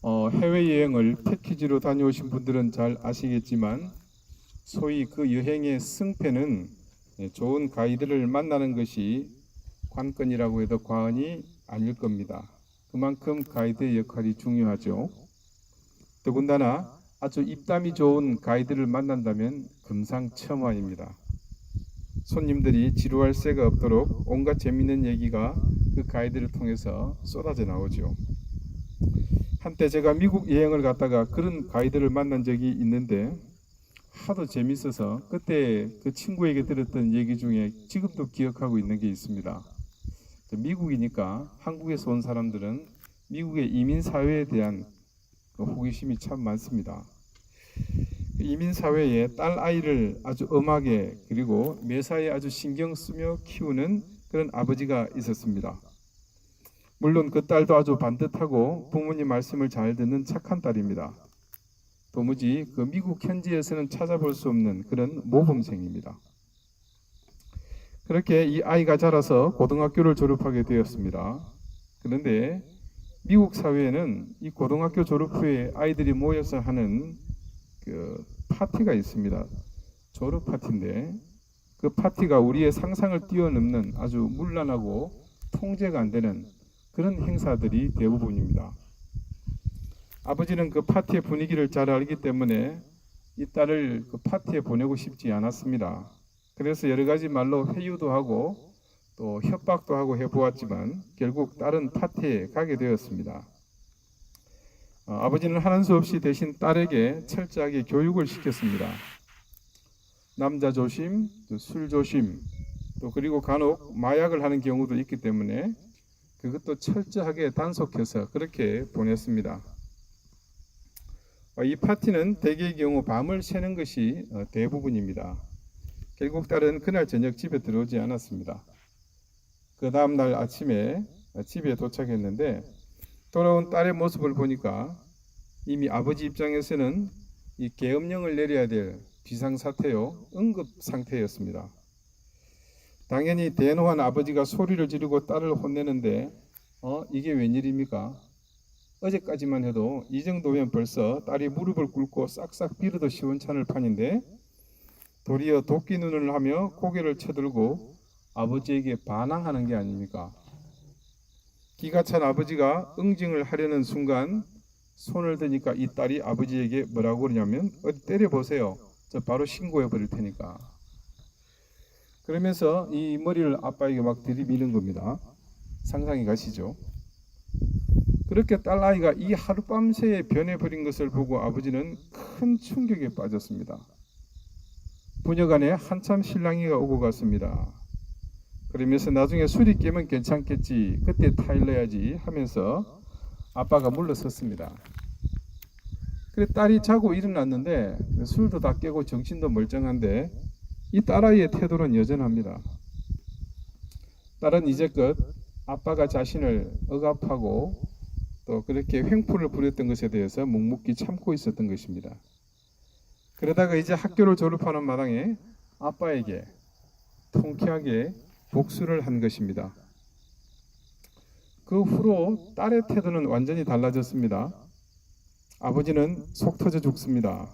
해외여행을 패키지로 다녀오신 분들은 잘 아시겠지만 소위 그 여행의 승패는 좋은 가이드를 만나는 것이 관건이라고 해도 과언이 아닐 겁니다. 그만큼 가이드의 역할이 중요하죠. 더군다나 아주 입담이 좋은 가이드를 만난다면 금상첨화입니다. 손님들이 지루할 새가 없도록 온갖 재미있는 얘기가 그 가이드를 통해서 쏟아져 나오죠. 한때 제가 미국 여행을 갔다가 그런 가이드를 만난 적이 있는데 하도 재밌어서 그때 그 친구에게 들었던 얘기 중에 지금도 기억하고 있는 게 있습니다. 미국이니까 한국에서 온 사람들은 미국의 이민 사회에 대한 호기심이 참 많습니다. 이민 사회에 딸 아이를 아주 엄하게 그리고 매사에 아주 신경 쓰며 키우는 그런 아버지가 있었습니다. 물론 그 딸도 아주 반듯하고 부모님 말씀을 잘 듣는 착한 딸입니다. 도무지 그 미국 현지에서는 찾아볼 수 없는 그런 모범생입니다. 그렇게 이 아이가 자라서 고등학교를 졸업하게 되었습니다. 그런데 미국 사회에는 이 고등학교 졸업 후에 아이들이 모여서 하는 그 파티가 있습니다. 졸업 파티인데 그 파티가 우리의 상상을 뛰어넘는 아주 문란하고 통제가 안 되는 그런 행사들이 대부분입니다. 아버지는 그 파티의 분위기를 잘 알기 때문에 이 딸을 그 파티에 보내고 싶지 않았습니다. 그래서 여러 가지 말로 회유도 하고 또 협박도 하고 해보았지만 결국 딸은 파티에 가게 되었습니다. 아버지는 하는 수 없이 대신 딸에게 철저하게 교육을 시켰습니다. 남자 조심, 술 조심, 또 그리고 간혹 마약을 하는 경우도 있기 때문에 그것도 철저하게 단속해서 그렇게 보냈습니다. 이 파티는 대개의 경우 밤을 새는 것이 대부분입니다. 결국 딸은 그날 저녁 집에 들어오지 않았습니다. 그 다음 날 아침에 집에 도착했는데 돌아온 딸의 모습을 보니까 이미 아버지 입장에서는 이 계엄령을 내려야 될 비상사태요, 응급 상태였습니다. 당연히 대노한 아버지가 소리를 지르고 딸을 혼내는데 이게 웬일입니까? 어제까지만 해도 이 정도면 벌써 딸이 무릎을 꿇고 싹싹 빌어도 시원찮을 판인데 도리어 도끼 눈을 하며 고개를 쳐들고 아버지에게 반항하는 게 아닙니까? 기가 찬 아버지가 응징을 하려는 순간 손을 드니까 이 딸이 아버지에게 뭐라고 그러냐면 어디 때려보세요. 저 바로 신고해 버릴 테니까. 그러면서 이 머리를 아빠에게 막 들이미는 겁니다. 상상이 가시죠? 그렇게 딸아이가 이 하룻밤새에 변해버린 것을 보고 아버지는 큰 충격에 빠졌습니다. 부녀간에 한참 실랑이가 오고 갔습니다. 그러면서 나중에 술이 깨면 괜찮겠지, 그때 타일러야지 하면서 아빠가 물러섰습니다. 그래 딸이 자고 일어났는데 술도 다 깨고 정신도 멀쩡한데 이 딸아이의 태도는 여전합니다. 딸은 이제껏 아빠가 자신을 억압하고 또 그렇게 횡포를 부렸던 것에 대해서 묵묵히 참고 있었던 것입니다. 그러다가 이제 학교를 졸업하는 마당에 아빠에게 통쾌하게 복수를 한 것입니다. 그 후로 딸의 태도는 완전히 달라졌습니다. 아버지는 속 터져 죽습니다.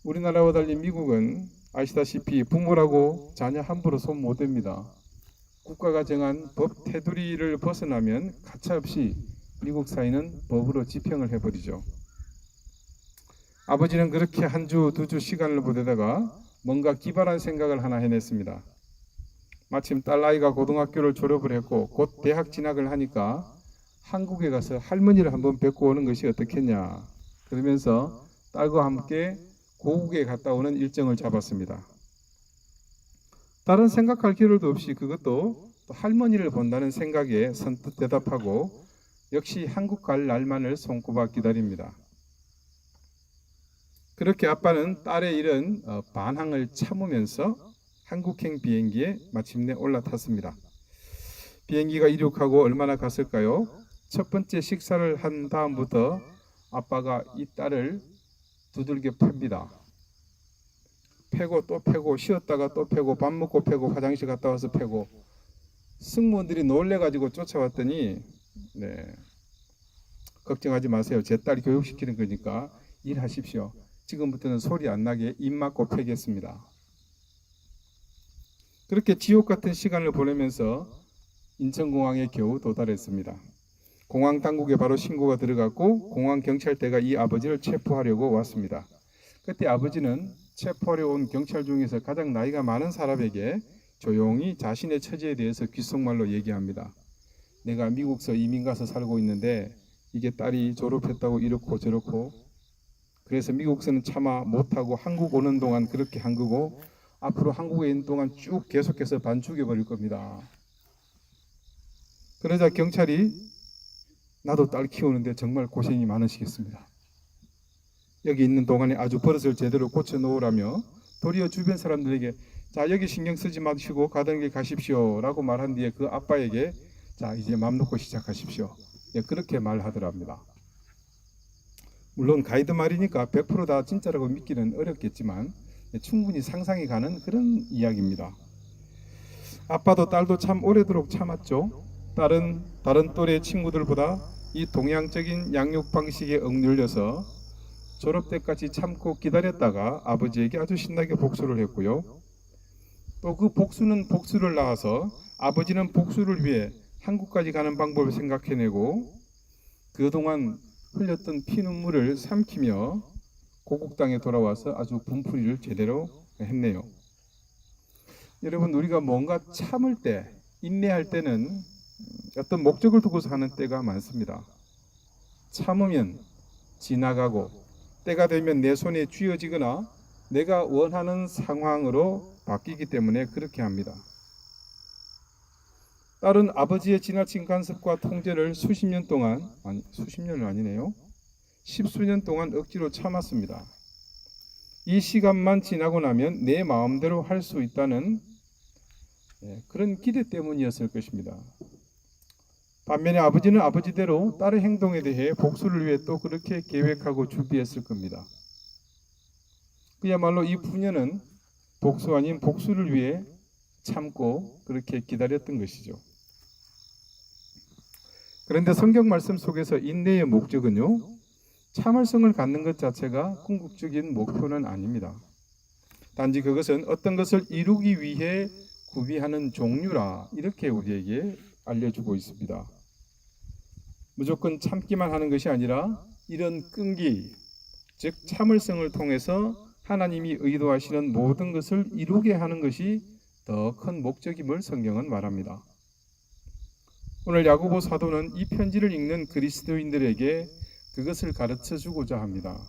우리나라와 달리 미국은 아시다시피 부모라고 자녀 함부로 손 못 댑니다. 국가가 정한 법 테두리를 벗어나면 가차없이 미국 사회는 법으로 집행을 해버리죠. 아버지는 그렇게 한 주, 두 주 시간을 보내다가 뭔가 기발한 생각을 하나 해냈습니다. 마침 딸아이가 고등학교를 졸업을 했고 곧 대학 진학을 하니까 한국에 가서 할머니를 한번 뵙고 오는 것이 어떻겠냐. 그러면서 딸과 함께 고국에 갔다 오는 일정을 잡았습니다. 다른 생각할 겨를도 없이 그것도 할머니를 본다는 생각에 선뜻 대답하고 역시 한국 갈 날만을 손꼽아 기다립니다. 그렇게 아빠는 딸의 이런 반항을 참으면서 한국행 비행기에 마침내 올라탔습니다. 비행기가 이륙하고 얼마나 갔을까요? 첫 번째 식사를 한 다음부터 아빠가 이 딸을 두들겨 팹니다. 패고 또 패고 쉬었다가 또 패고 밥 먹고 패고 화장실 갔다 와서 패고 승무원들이 놀래가지고 쫓아왔더니 걱정하지 마세요. 제 딸 교육시키는 거니까 일하십시오. 지금부터는 소리 안 나게 입 막고 패겠습니다. 그렇게 지옥 같은 시간을 보내면서 인천공항에 겨우 도달했습니다. 공항 당국에 바로 신고가 들어갔고 공항 경찰대가 이 아버지를 체포하려고 왔습니다. 그때 아버지는 체포하려 온 경찰 중에서 가장 나이가 많은 사람에게 조용히 자신의 처지에 대해서 귓속말로 얘기합니다. 내가 미국서 이민 가서 살고 있는데 이게 딸이 졸업했다고 이렇고 저렇고 그래서 미국서는 차마 못하고 한국 오는 동안 그렇게 한 거고 앞으로 한국에 있는 동안 쭉 계속해서 반 죽여버릴 겁니다. 그러자 경찰이 나도 딸 키우는데 정말 고생이 많으시겠습니다. 여기 있는 동안에 아주 버릇을 제대로 고쳐 놓으라며 도리어 주변 사람들에게 자 여기 신경 쓰지 마시고 가던 길 가십시오 라고 말한 뒤에 그 아빠에게 자 이제 맘 놓고 시작하십시오. 예, 그렇게 말하더랍니다. 물론 가이드 말이니까 100% 다 진짜라고 믿기는 어렵겠지만 충분히 상상이 가는 그런 이야기입니다. 아빠도 딸도 참 오래도록 참았죠. 다른 또래 친구들보다 이 동양적인 양육 방식에 억눌려서 졸업 때까지 참고 기다렸다가 아버지에게 아주 신나게 복수를 했고요. 또 그 복수는 복수를 낳아서 아버지는 복수를 위해 한국까지 가는 방법을 생각해내고 그동안 흘렸던 피눈물을 삼키며 고국 땅에 돌아와서 아주 분풀이를 제대로 했네요. 여러분 우리가 뭔가 참을 때, 인내할 때는 어떤 목적을 두고서 하는 때가 많습니다. 참으면 지나가고 때가 되면 내 손에 쥐어지거나 내가 원하는 상황으로 바뀌기 때문에 그렇게 합니다. 딸은 아버지의 지나친 간섭과 통제를 수십 년 동안, 아니 수십 년은 아니네요. 십수년 동안 억지로 참았습니다. 이 시간만 지나고 나면 내 마음대로 할 수 있다는 그런 기대 때문이었을 것입니다. 반면에 아버지는 아버지대로 딸의 행동에 대해 복수를 위해 또 그렇게 계획하고 준비했을 겁니다. 그야말로 이 부녀는 복수 아닌 복수를 위해 참고 그렇게 기다렸던 것이죠. 그런데 성경 말씀 속에서 인내의 목적은요, 참을성을 갖는 것 자체가 궁극적인 목표는 아닙니다. 단지 그것은 어떤 것을 이루기 위해 구비하는 종류라 이렇게 우리에게 알려주고 있습니다. 무조건 참기만 하는 것이 아니라 이런 끈기, 즉 참을성을 통해서 하나님이 의도하시는 모든 것을 이루게 하는 것이 더 큰 목적임을 성경은 말합니다. 오늘 야고보 사도는 이 편지를 읽는 그리스도인들에게 그것을 가르쳐 주고자 합니다.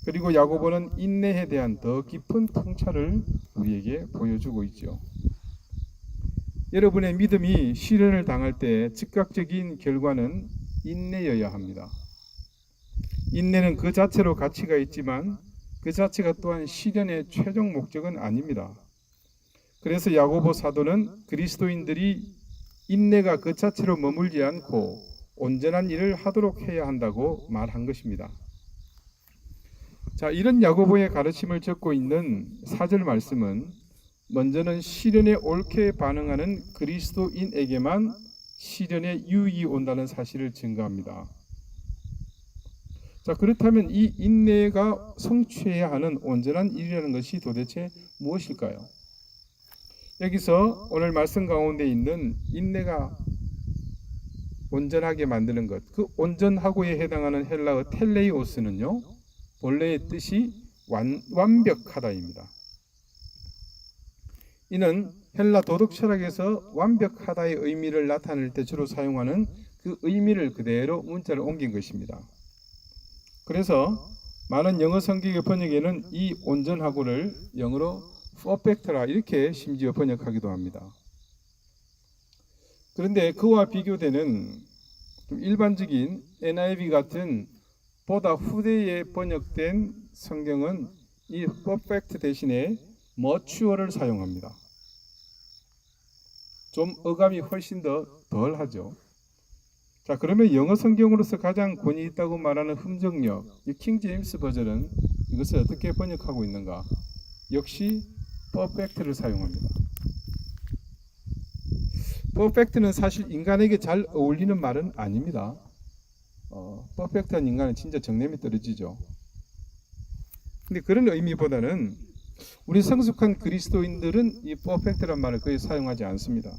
그리고 야고보는 인내에 대한 더 깊은 통찰을 우리에게 보여주고 있죠. 여러분의 믿음이 시련을 당할 때 즉각적인 결과는 인내여야 합니다. 인내는 그 자체로 가치가 있지만 그 자체가 또한 시련의 최종 목적은 아닙니다. 그래서 야고보 사도는 그리스도인들이 인내가 그 자체로 머물지 않고 온전한 일을 하도록 해야 한다고 말한 것입니다. 자, 이런 야고보의 가르침을 적고 있는 4절 말씀은 먼저는 시련에 옳게 반응하는 그리스도인에게만 시련에 유익이 온다는 사실을 증거합니다. 자, 그렇다면 이 인내가 성취해야 하는 온전한 일이라는 것이 도대체 무엇일까요? 여기서 오늘 말씀 가운데 있는 인내가 온전하게 만드는 것, 그 온전하고에 해당하는 헬라어 텔레이오스는요, 본래의 뜻이 완벽하다입니다. 이는 헬라 도덕 철학에서 완벽하다의 의미를 나타낼 때 주로 사용하는 그 의미를 그대로 문자를 옮긴 것입니다. 그래서 많은 영어 성경의 번역에는 이 온전하고를 영어로 퍼펙트라 이렇게 심지어 번역하기도 합니다. 그런데 그와 비교되는 좀 일반적인 NIV 같은 보다 후대에 번역된 성경은 이 퍼펙트 대신에 머추어를 사용합니다. 좀 어감이 훨씬 더 덜하죠. 자, 그러면 영어 성경으로서 가장 권위 있다고 말하는 흠정력, 이 킹 제임스 버전은 이것을 어떻게 번역하고 있는가? 역시 퍼펙트를 사용합니다. 퍼펙트는 사실 인간에게 잘 어울리는 말은 아닙니다. 퍼펙트한 인간은 진짜 정념이 떨어지죠. 근데 그런 의미보다는 우리 성숙한 그리스도인들은 이 퍼펙트란 말을 거의 사용하지 않습니다.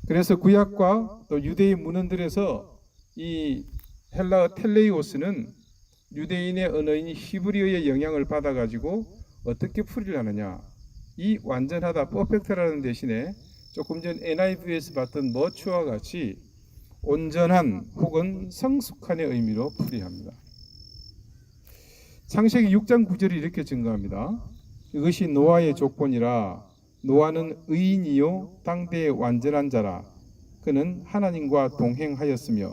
그래서 구약과 또 유대의 문헌들에서 이 헬라어 텔레이오스는 유대인의 언어인 히브리어의 영향을 받아가지고 어떻게 풀이를 하느냐, 이 완전하다, 퍼펙트라는 대신에 조금 전 NIV에서 봤던 머추어와 같이 온전한 혹은 성숙한의 의미로 풀이합니다. 창세기 6장 9절이 이렇게 증거합니다. 이것이 노아의 조건이라. 노아는 의인이요 땅대의 완전한 자라. 그는 하나님과 동행하였으며.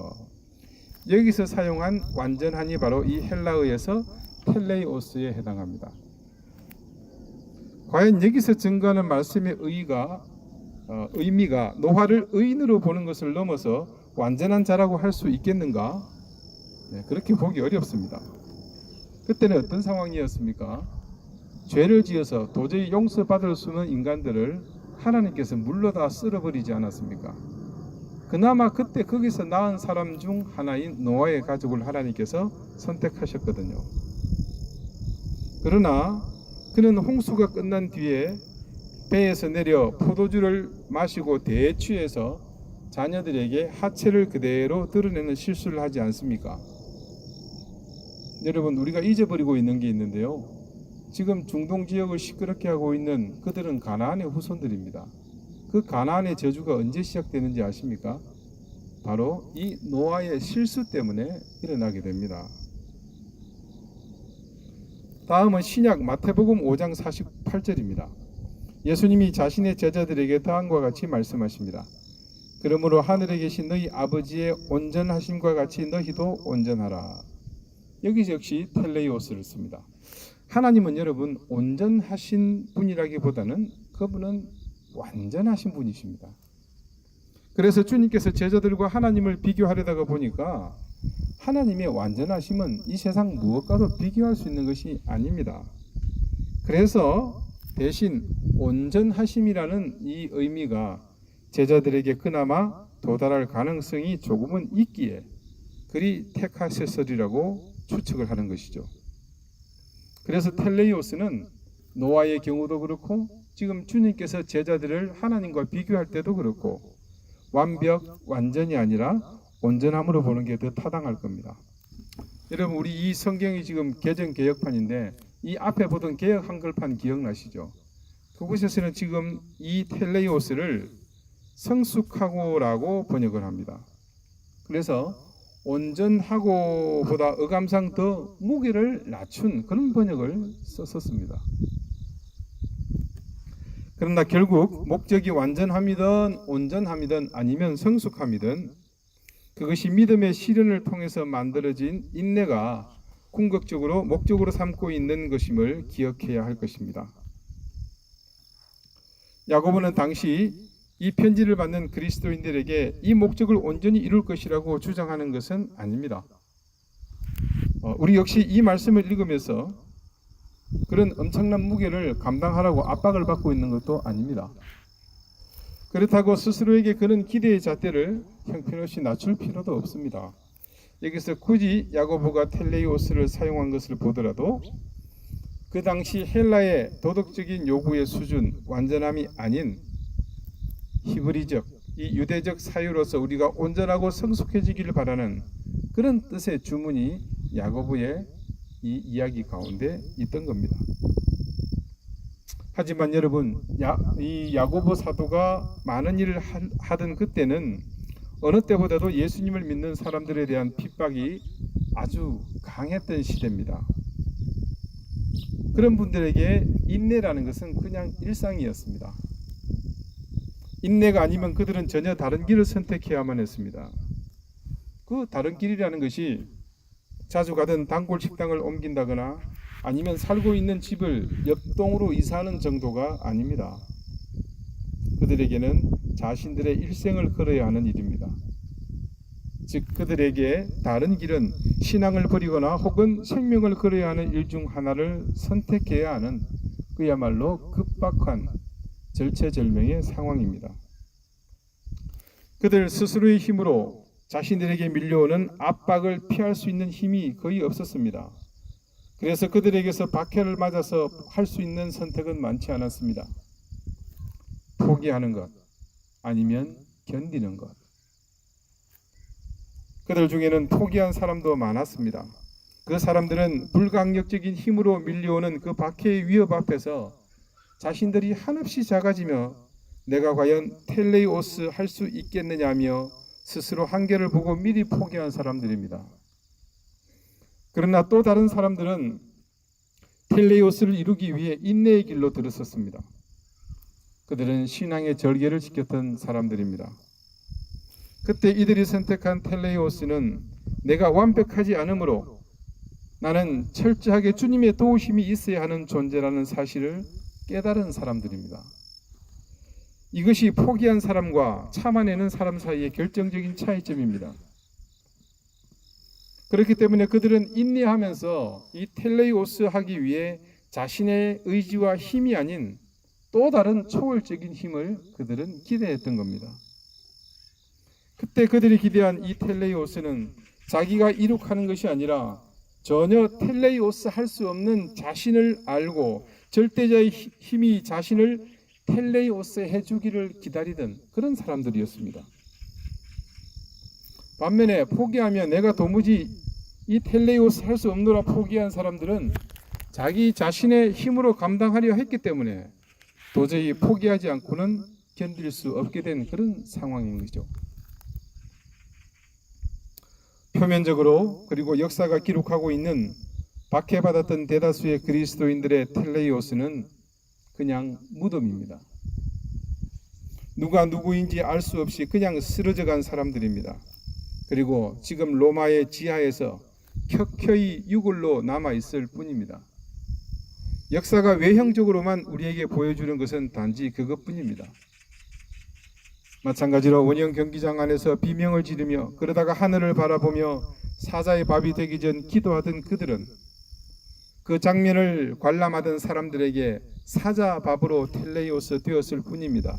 여기서 사용한 완전한이 바로 이 헬라어에서 텔레이오스에 해당합니다. 과연 여기서 증거하는 말씀의 의미가 노아를 의인으로 보는 것을 넘어서 완전한 자라고 할 수 있겠는가? 그렇게 보기 어렵습니다. 그때는 어떤 상황이었습니까? 죄를 지어서 도저히 용서받을 수 없는 인간들을 하나님께서 물러다 쓸어버리지 않았습니까? 그나마 그때 거기서 낳은 사람 중 하나인 노아의 가족을 하나님께서 선택하셨거든요. 그러나 그는 홍수가 끝난 뒤에 배에서 내려 포도주를 마시고 대취해서 자녀들에게 하체를 그대로 드러내는 실수를 하지 않습니까? 여러분, 우리가 잊어버리고 있는 게 있는데요. 지금 중동 지역을 시끄럽게 하고 있는 그들은 가나안의 후손들입니다. 그 가나안의 저주가 언제 시작되는지 아십니까? 바로 이 노아의 실수 때문에 일어나게 됩니다. 다음은 신약 마태복음 5장 48절입니다. 예수님이 자신의 제자들에게 다음과 같이 말씀하십니다. 그러므로 하늘에 계신 너희 아버지의 온전하심과 같이 너희도 온전하라. 여기서 역시 텔레이오스를 씁니다. 하나님은 여러분 온전하신 분이라기보다는 그분은 완전하신 분이십니다. 그래서 주님께서 제자들과 하나님을 비교하려다가 보니까 하나님의 완전하심은 이 세상 무엇과도 비교할 수 있는 것이 아닙니다. 그래서 대신 온전하심이라는 이 의미가 제자들에게 그나마 도달할 가능성이 조금은 있기에 그리 택하셨으리라고 추측을 하는 것이죠. 그래서 텔레이오스는 노아의 경우도 그렇고 지금 주님께서 제자들을 하나님과 비교할 때도 그렇고 완전이 아니라 온전함으로 보는 게 더 타당할 겁니다. 여러분, 우리 이 성경이 지금 개정 개혁판인데 이 앞에 보던 개혁 한글판 기억나시죠? 그곳에서는 지금 이 텔레이오스를 성숙하고라고 번역을 합니다. 그래서 온전하고보다 어감상 더 무게를 낮춘 그런 번역을 썼습니다. 그러나 결국 목적이 완전함이든 온전함이든 아니면 성숙함이든 그것이 믿음의 실현을 통해서 만들어진 인내가 궁극적으로 목적으로 삼고 있는 것임을 기억해야 할 것입니다. 야고보는 당시 이 편지를 받는 그리스도인들에게 이 목적을 온전히 이룰 것이라고 주장하는 것은 아닙니다. 우리 역시 이 말씀을 읽으면서 그런 엄청난 무게를 감당하라고 압박을 받고 있는 것도 아닙니다. 그렇다고 스스로에게 그런 기대의 잣대를 형편없이 낮출 필요도 없습니다. 여기서 굳이 야고보가 텔레이오스를 사용한 것을 보더라도 그 당시 헬라의 도덕적인 요구의 수준, 완전함이 아닌 히브리적, 이 유대적 사유로서 우리가 온전하고 성숙해지기를 바라는 그런 뜻의 주문이 야고보의 이 이야기 가운데 있던 겁니다. 하지만 여러분, 이 야고보 사도가 많은 일을 하던 그때는 어느 때보다도 예수님을 믿는 사람들에 대한 핍박이 아주 강했던 시대입니다. 그런 분들에게 인내라는 것은 그냥 일상이었습니다. 인내가 아니면 그들은 전혀 다른 길을 선택해야만 했습니다. 그 다른 길이라는 것이 자주 가던 단골 식당을 옮긴다거나 아니면 살고 있는 집을 옆동으로 이사하는 정도가 아닙니다. 그들에게는 자신들의 일생을 걸어야 하는 일입니다. 즉 그들에게 다른 길은 신앙을 버리거나 혹은 생명을 걸어야 하는 일 중 하나를 선택해야 하는 그야말로 급박한 절체절명의 상황입니다. 그들 스스로의 힘으로 자신들에게 밀려오는 압박을 피할 수 있는 힘이 거의 없었습니다. 그래서 그들에게서 박해를 맞아서 할 수 있는 선택은 많지 않았습니다. 포기하는 것, 아니면 견디는 것. 그들 중에는 포기한 사람도 많았습니다. 그 사람들은 불강력적인 힘으로 밀려오는 그 박해의 위협 앞에서 자신들이 한없이 작아지며 내가 과연 텔레이오스 할 수 있겠느냐며 스스로 한계를 보고 미리 포기한 사람들입니다. 그러나 또 다른 사람들은 텔레이오스를 이루기 위해 인내의 길로 들었었습니다. 그들은 신앙의 절개를 지켰던 사람들입니다. 그때 이들이 선택한 텔레이오스는 내가 완벽하지 않으므로 나는 철저하게 주님의 도우심이 있어야 하는 존재라는 사실을 깨달은 사람들입니다. 이것이 포기한 사람과 참아내는 사람 사이의 결정적인 차이점입니다. 그렇기 때문에 그들은 인내하면서 이 텔레이오스 하기 위해 자신의 의지와 힘이 아닌 또 다른 초월적인 힘을 그들은 기대했던 겁니다. 그때 그들이 기대한 이 텔레이오스는 자기가 이룩하는 것이 아니라 전혀 텔레이오스 할 수 없는 자신을 알고 절대자의 힘이 자신을 텔레이오스 해주기를 기다리던 그런 사람들이었습니다. 반면에 포기하며 내가 도무지 이 텔레이오스 할 수 없노라 포기한 사람들은 자기 자신의 힘으로 감당하려 했기 때문에 도저히 포기하지 않고는 견딜 수 없게 된 그런 상황인 거죠. 표면적으로 그리고 역사가 기록하고 있는 박해받았던 대다수의 그리스도인들의 텔레이오스는 그냥 무덤입니다. 누가 누구인지 알 수 없이 그냥 쓰러져 간 사람들입니다. 그리고 지금 로마의 지하에서 켜켜이 유골로 남아있을 뿐입니다. 역사가 외형적으로만 우리에게 보여주는 것은 단지 그것뿐입니다. 마찬가지로 원형 경기장 안에서 비명을 지르며 그러다가 하늘을 바라보며 사자의 밥이 되기 전 기도하던 그들은 그 장면을 관람하던 사람들에게 사자 밥으로 텔레이오스 되었을 뿐입니다.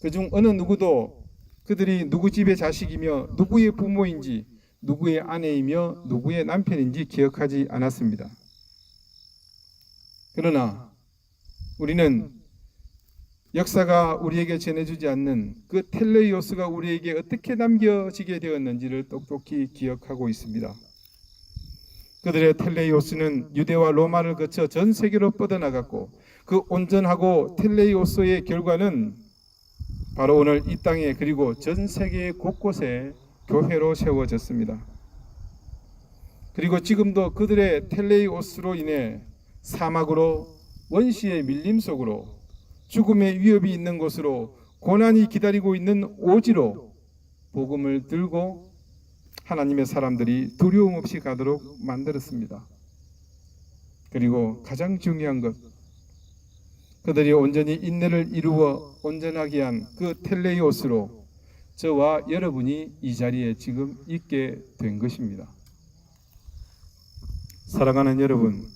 그중 어느 누구도 그들이 누구 집의 자식이며 누구의 부모인지 누구의 아내이며 누구의 남편인지 기억하지 않았습니다. 그러나 우리는 역사가 우리에게 전해주지 않는 그 텔레이오스가 우리에게 어떻게 남겨지게 되었는지를 똑똑히 기억하고 있습니다. 그들의 텔레이오스는 유대와 로마를 거쳐 전 세계로 뻗어나갔고 그 온전하고 텔레이오스의 결과는 바로 오늘 이 땅에 그리고 전 세계 곳곳에 교회로 세워졌습니다. 그리고 지금도 그들의 텔레이오스로 인해 사막으로 원시의 밀림 속으로 죽음의 위협이 있는 곳으로 고난이 기다리고 있는 오지로 복음을 들고 하나님의 사람들이 두려움 없이 가도록 만들었습니다. 그리고 가장 중요한 것, 그들이 온전히 인내를 이루어 온전하게 한 그 텔레이오스로 저와 여러분이 이 자리에 지금 있게 된 것입니다. 사랑하는 여러분,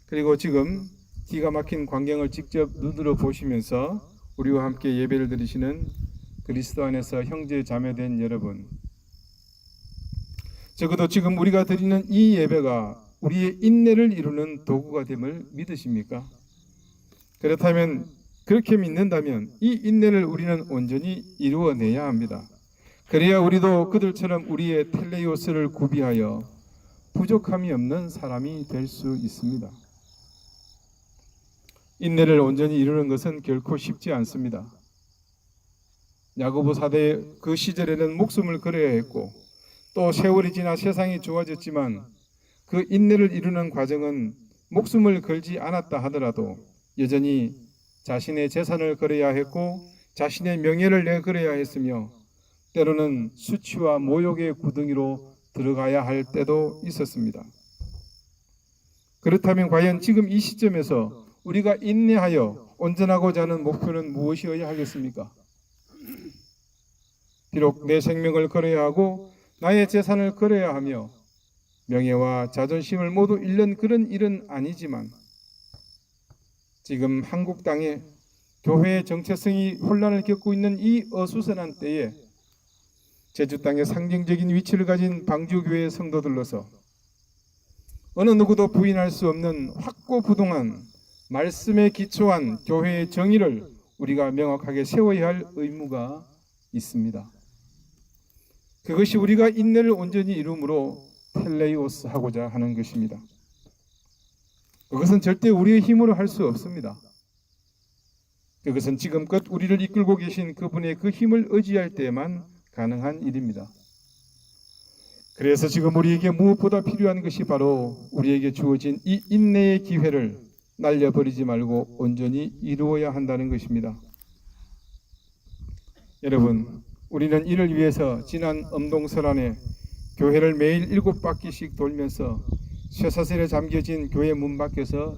그리고 지금 기가 막힌 광경을 직접 눈으로 보시면서 우리와 함께 예배를 드리시는 그리스도 안에서 형제 자매된 여러분, 적어도 지금 우리가 드리는 이 예배가 우리의 인내를 이루는 도구가 됨을 믿으십니까? 그렇다면, 그렇게 믿는다면 이 인내를 우리는 온전히 이루어내야 합니다. 그래야 우리도 그들처럼 우리의 텔레이오스를 구비하여 부족함이 없는 사람이 될 수 있습니다. 인내를 온전히 이루는 것은 결코 쉽지 않습니다. 야고보 사대 그 시절에는 목숨을 걸어야 했고 또 세월이 지나 세상이 좋아졌지만 그 인내를 이루는 과정은 목숨을 걸지 않았다 하더라도 여전히 자신의 재산을 걸어야 했고 자신의 명예를 내걸어야 했으며 때로는 수치와 모욕의 구덩이로 들어가야 할 때도 있었습니다. 그렇다면 과연 지금 이 시점에서 우리가 인내하여 온전하고자 하는 목표는 무엇이어야 하겠습니까? 비록 내 생명을 걸어야 하고 나의 재산을 걸어야 하며 명예와 자존심을 모두 잃는 그런 일은 아니지만 지금 한국 땅에 교회의 정체성이 혼란을 겪고 있는 이 어수선한 때에 제주 땅의 상징적인 위치를 가진 방주교회 성도들로서 어느 누구도 부인할 수 없는 확고부동한 말씀에 기초한 교회의 정의를 우리가 명확하게 세워야 할 의무가 있습니다. 그것이 우리가 인내를 온전히 이룸으로 텔레이오스 하고자 하는 것입니다. 그것은 절대 우리의 힘으로 할 수 없습니다. 그것은 지금껏 우리를 이끌고 계신 그분의 그 힘을 의지할 때만 가능한 일입니다. 그래서 지금 우리에게 무엇보다 필요한 것이 바로 우리에게 주어진 이 인내의 기회를 날려버리지 말고 온전히 이루어야 한다는 것입니다. 여러분, 우리는 이를 위해서 지난 엄동설안에 교회를 매일 7바퀴씩 돌면서 쇠사슬에 잠겨진 교회 문 밖에서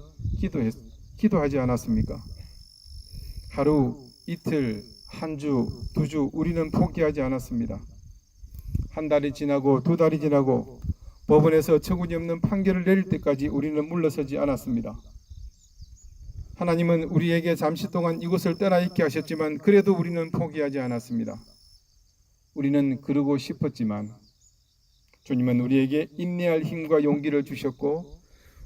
기도하지 않았습니까? 하루, 이틀, 한 주, 2주 우리는 포기하지 않았습니다. 한 달이 지나고 2달이 지나고 법원에서 처구니없는 판결을 내릴 때까지 우리는 물러서지 않았습니다. 하나님은 우리에게 잠시 동안 이곳을 떠나 있게 하셨지만 그래도 우리는 포기하지 않았습니다. 우리는 그러고 싶었지만 주님은 우리에게 인내할 힘과 용기를 주셨고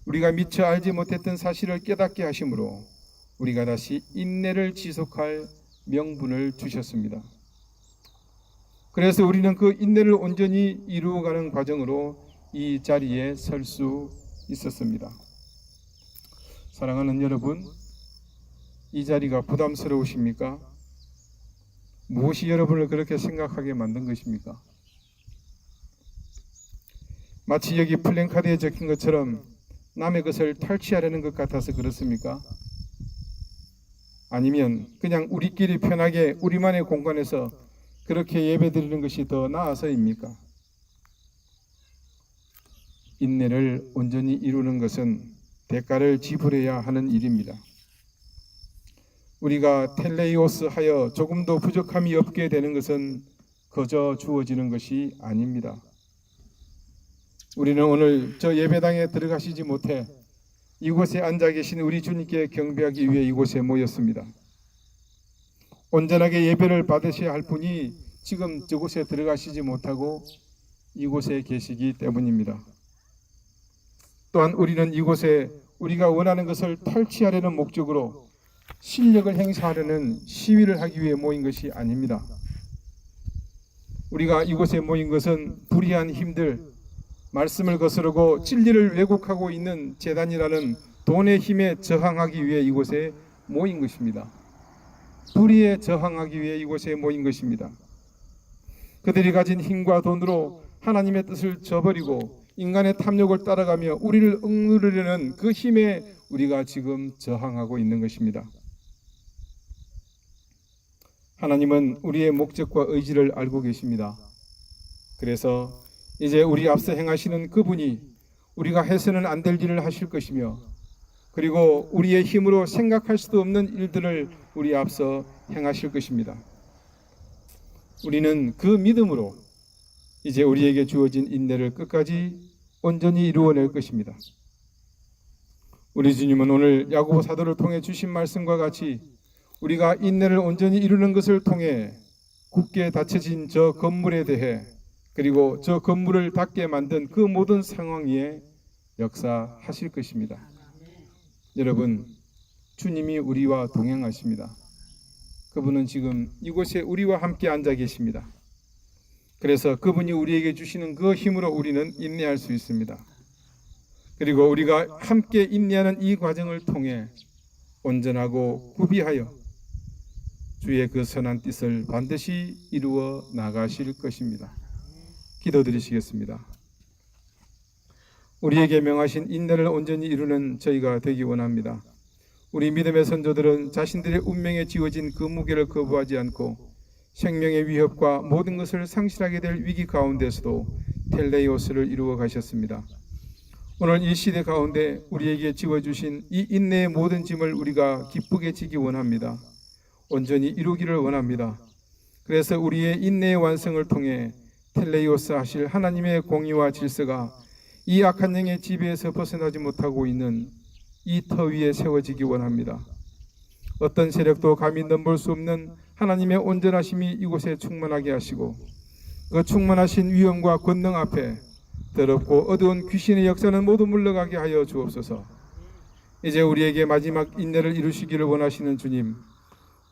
우리가 미처 알지 못했던 사실을 깨닫게 하심으로 우리가 다시 인내를 지속할 명분을 주셨습니다. 그래서 우리는 그 인내를 온전히 이루어가는 과정으로 이 자리에 설 수 있었습니다. 사랑하는 여러분, 이 자리가 부담스러우십니까? 무엇이 여러분을 그렇게 생각하게 만든 것입니까? 마치 여기 플랜카드에 적힌 것처럼 남의 것을 탈취하려는 것 같아서 그렇습니까? 아니면 그냥 우리끼리 편하게 우리만의 공간에서 그렇게 예배드리는 것이 더 나아서입니까? 인내를 온전히 이루는 것은 대가를 지불해야 하는 일입니다. 우리가 텔레이오스 하여 조금도 부족함이 없게 되는 것은 거저 주어지는 것이 아닙니다. 우리는 오늘 저 예배당에 들어가시지 못해 이곳에 앉아 계신 우리 주님께 경배하기 위해 이곳에 모였습니다. 온전하게 예배를 받으셔야 할 분이 지금 저곳에 들어가시지 못하고 이곳에 계시기 때문입니다. 또한 우리는 이곳에 우리가 원하는 것을 탈취하려는 목적으로 실력을 행사하려는 시위를 하기 위해 모인 것이 아닙니다. 우리가 이곳에 모인 것은 불의한 힘들, 말씀을 거스르고 진리를 왜곡하고 있는 재단이라는 돈의 힘에 저항하기 위해 이곳에 모인 것입니다. 불의에 저항하기 위해 이곳에 모인 것입니다. 그들이 가진 힘과 돈으로 하나님의 뜻을 저버리고 인간의 탐욕을 따라가며 우리를 억누르려는 그 힘에 우리가 지금 저항하고 있는 것입니다. 하나님은 우리의 목적과 의지를 알고 계십니다. 그래서 이제 우리 앞서 행하시는 그분이 우리가 해서는 안 될 일을 하실 것이며 그리고 우리의 힘으로 생각할 수도 없는 일들을 우리 앞서 행하실 것입니다. 우리는 그 믿음으로 이제 우리에게 주어진 인내를 끝까지 온전히 이루어낼 것입니다. 우리 주님은 오늘 야고보 사도를 통해 주신 말씀과 같이 우리가 인내를 온전히 이루는 것을 통해 굳게 닫혀진 저 건물에 대해 그리고 저 건물을 닫게 만든 그 모든 상황 위에 역사하실 것입니다. 여러분, 주님이 우리와 동행하십니다. 그분은 지금 이곳에 우리와 함께 앉아 계십니다. 그래서 그분이 우리에게 주시는 그 힘으로 우리는 인내할 수 있습니다. 그리고 우리가 함께 인내하는 이 과정을 통해 온전하고 구비하여 주의 그 선한 뜻을 반드시 이루어 나가실 것입니다. 기도드리시겠습니다. 우리에게 명하신 인내를 온전히 이루는 저희가 되기 원합니다. 우리 믿음의 선조들은 자신들의 운명에 지어진 그 무게를 거부하지 않고 생명의 위협과 모든 것을 상실하게 될 위기 가운데서도 텔레이오스를 이루어 가셨습니다. 오늘 이 시대 가운데 우리에게 지어주신 이 인내의 모든 짐을 우리가 기쁘게 지기 원합니다. 온전히 이루기를 원합니다. 그래서 우리의 인내의 완성을 통해 텔레이오스 하실 하나님의 공의와 질서가 이 악한 영의 지배에서 벗어나지 못하고 있는 이 터 위에 세워지기 원합니다. 어떤 세력도 감히 넘볼 수 없는 하나님의 온전하심이 이곳에 충만하게 하시고 그 충만하신 위엄과 권능 앞에 더럽고 어두운 귀신의 역사는 모두 물러가게 하여 주옵소서. 이제 우리에게 마지막 인내를 이루시기를 원하시는 주님,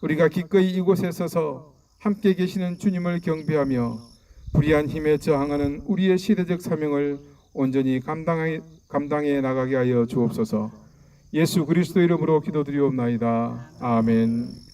우리가 기꺼이 이곳에 서서 함께 계시는 주님을 경배하며 불의한 힘에 저항하는 우리의 시대적 사명을 온전히 감당해 나가게 하여 주옵소서. 예수 그리스도 이름으로 기도드리옵나이다. 아멘.